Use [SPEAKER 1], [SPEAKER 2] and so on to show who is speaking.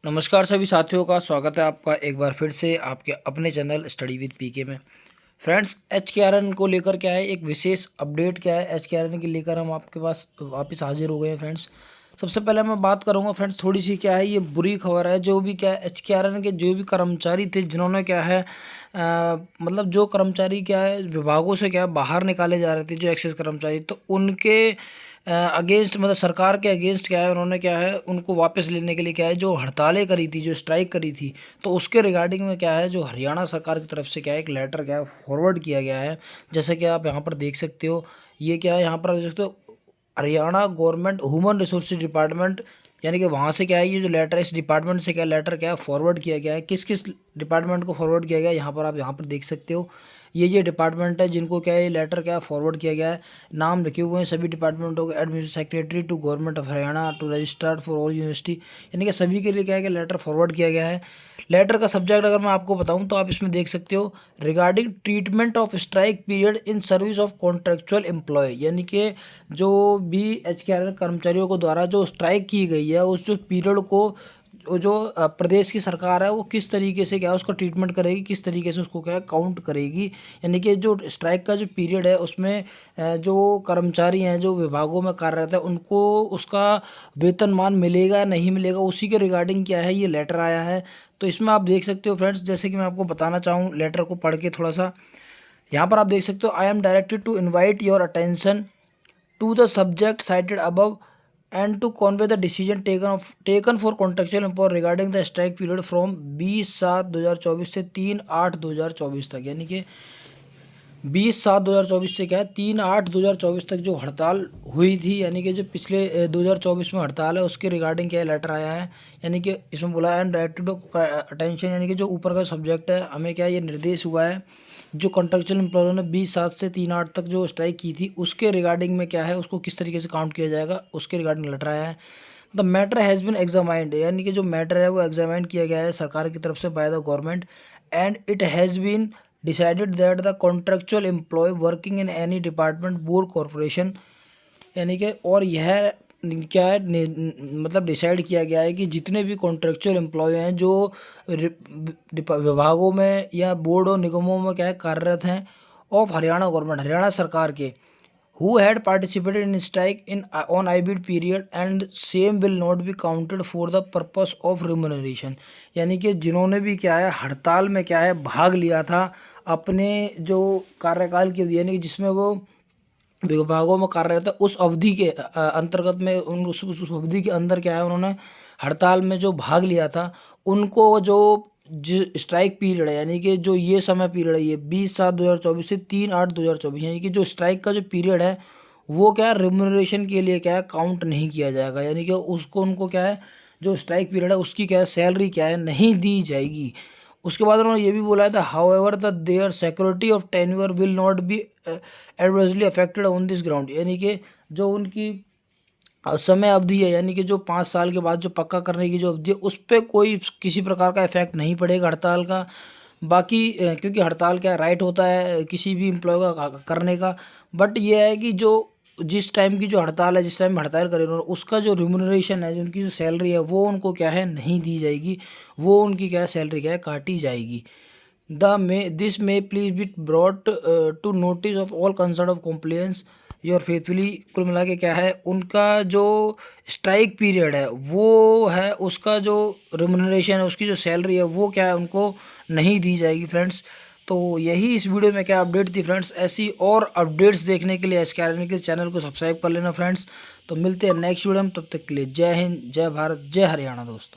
[SPEAKER 1] नमस्कार सभी साथियों का स्वागत है आपका एक बार फिर से आपके अपने चैनल स्टडी विद पीके में। फ्रेंड्स, एचकेआरएन को लेकर क्या है एक विशेष अपडेट क्या है एचकेआरएन के लेकर हम आपके पास वापस हाजिर हो गए हैं। फ्रेंड्स, सबसे पहले मैं बात करूंगा फ्रेंड्स, थोड़ी सी क्या है ये बुरी खबर है। जो भी क्या है एचकेआरएन के जो भी कर्मचारी थे जिन्होंने क्या है मतलब जो कर्मचारी क्या है विभागों से क्या है बाहर निकाले जा रहे थे, जो एक्सेस कर्मचारी, तो उनके अगेंस्ट मतलब सरकार के अगेंस्ट क्या है उन्होंने क्या है उनको वापस लेने के लिए क्या है जो हड़तालें करी थी, जो स्ट्राइक करी थी, तो उसके रिगार्डिंग में क्या है जो हरियाणा सरकार की तरफ से क्या है एक लेटर क्या है फॉरवर्ड किया गया है। जैसे कि आप यहाँ पर देख सकते हो, ये क्या है यहाँ पर देख सकते हो, Haryana government human resources department, यानी कि वहाँ से क्या है ये जो लेटर है इस डिपार्टमेंट से क्या लेटर क्या है फॉरवर्ड किया गया है। किस किस डिपार्टमेंट को फॉरवर्ड किया गया है यहाँ पर आप यहाँ पर देख सकते हो। ये डिपार्टमेंट है जिनको क्या है ये लेटर क्या है फॉरवर्ड किया गया है। नाम लिखे हुए हैं सभी डिपार्टमेंटों के, administrative secretary to government of Haryana to registrar for all university, यानी कि सभी के लिए क्या है कि लेटर फॉरवर्ड किया गया है। लेटर का सब्जेक्ट अगर मैं आपको बताऊं तो आप इसमें देख सकते हो, regarding treatment of strike period in service of contractual employ, यानी कि जो भी एचकेआरएन कर्मचारियों को द्वारा जो स्ट्राइक की गई है उस जो पीरियड को जो प्रदेश की सरकार है वो किस तरीके से क्या है उसका ट्रीटमेंट करेगी, किस तरीके से उसको क्या है काउंट करेगी। यानी कि जो स्ट्राइक का जो पीरियड है उसमें जो कर्मचारी हैं जो विभागों में कार्यरत है उनको उसका वेतनमान मिलेगा नहीं मिलेगा, उसी के रिगार्डिंग क्या है ये लेटर आया है। तो इसमें आप देख सकते हो फ्रेंड्स, जैसे कि मैं आपको बताना चाहूँ लेटर को पढ़ के थोड़ा सा, यहाँ पर आप देख सकते हो, I am directed to invite your attention to the subject cited above and to convey the decision taken for contractual employer regarding the strike period from 20/7/2024 से 3/8/2024 तक, यानी कि 20/7/2024 से क्या है 3/8/2024 तक जो हड़ताल हुई थी, यानी कि जो पिछले 2024 में हड़ताल है उसके रिगार्डिंग क्या लेटर आया है। यानी कि इसमें बोला है डायरेक्टेड अटेंशन, यानी कि जो ऊपर का सब्जेक्ट है हमें क्या ये निर्देश हुआ है जो कॉन्ट्रेक्चुअल एम्प्लॉयर ने 20/7 से 3/8 तक जो स्ट्राइक की थी उसके रिगार्डिंग में क्या है उसको किस तरीके से काउंट किया जाएगा उसके रिगार्डिंग लेटर आया है। The matter has been examined, यानी कि जो मैटर है वो एग्जामाइन किया गया है सरकार की तरफ से by the government, and it has been decided that the contractual employ working in any department board corporation, यानी कि और यह क्या है मतलब डिसाइड किया गया है कि जितने भी कॉन्ट्रेक्चुअल एम्प्लॉय हैं जो विभागों में या बोर्ड और निगमों में क्या है कार्यरत हैं ऑफ हरियाणा गवर्नमेंट, हरियाणा सरकार के, who had participated in strike in on IBID period and same will not be counted for the purpose of remuneration, यानी कि जिन्होंने भी क्या है हड़ताल में क्या है भाग लिया था अपने जो कार्यकाल की, यानी कि जिसमें वो विभागों में कार्यरत है उस अवधि के अंतर्गत में उस अवधि के अंदर क्या है उन्होंने हड़ताल में जो भाग लिया था उनको जो स्ट्राइक पीरियड है, यानी कि जो ये समय पीरियड है ये 20/7/2024 से 3/8/2024, यानी कि जो स्ट्राइक का जो पीरियड है वो क्या है रिम्यूनरेशन के लिए क्या है काउंट नहीं किया जाएगा, यानी कि उसको उनको क्या है जो स्ट्राइक पीरियड है उसकी क्या है सैलरी क्या है नहीं दी जाएगी। उसके बाद उन्होंने ये भी बोला था, however the their security of tenure will not be adversely affected on this ground, यानी कि जो उनकी समय अवधि है, यानी कि जो 5 साल के बाद जो पक्का करने की जो अवधि है उस पर कोई किसी प्रकार का इफेक्ट नहीं पड़ेगा हड़ताल का। बाकी क्योंकि हड़ताल क्या राइट होता है किसी भी एम्प्लॉय का करने का, बट ये है कि जो जिस टाइम की जो हड़ताल है, जिस टाइम में हड़ताल करे उन्होंने, उसका जो रिम्यूनरेशन है, जो उनकी जो सैलरी है वो उनको क्या है नहीं दी जाएगी, वो उनकी क्या है सैलरी क्या है काटी जाएगी। The may this may please be brought to notice of all concern of compliance your faithfully, कुल मिला के क्या है उनका जो स्ट्राइक पीरियड है वो है उसका जो रिम्यूनरेशन है उसकी जो सैलरी है वो क्या है उनको नहीं दी जाएगी। फ्रेंड्स, तो यही इस वीडियो में क्या अपडेट थी। फ्रेंड्स, ऐसी और अपडेट्स देखने के लिए एचकेआरएन के चैनल को सब्सक्राइब कर लेना फ्रेंड्स। तो मिलते हैं नेक्स्ट वीडियो में, तब तक के लिए जय हिंद, जय भारत, जय हरियाणा दोस्तों।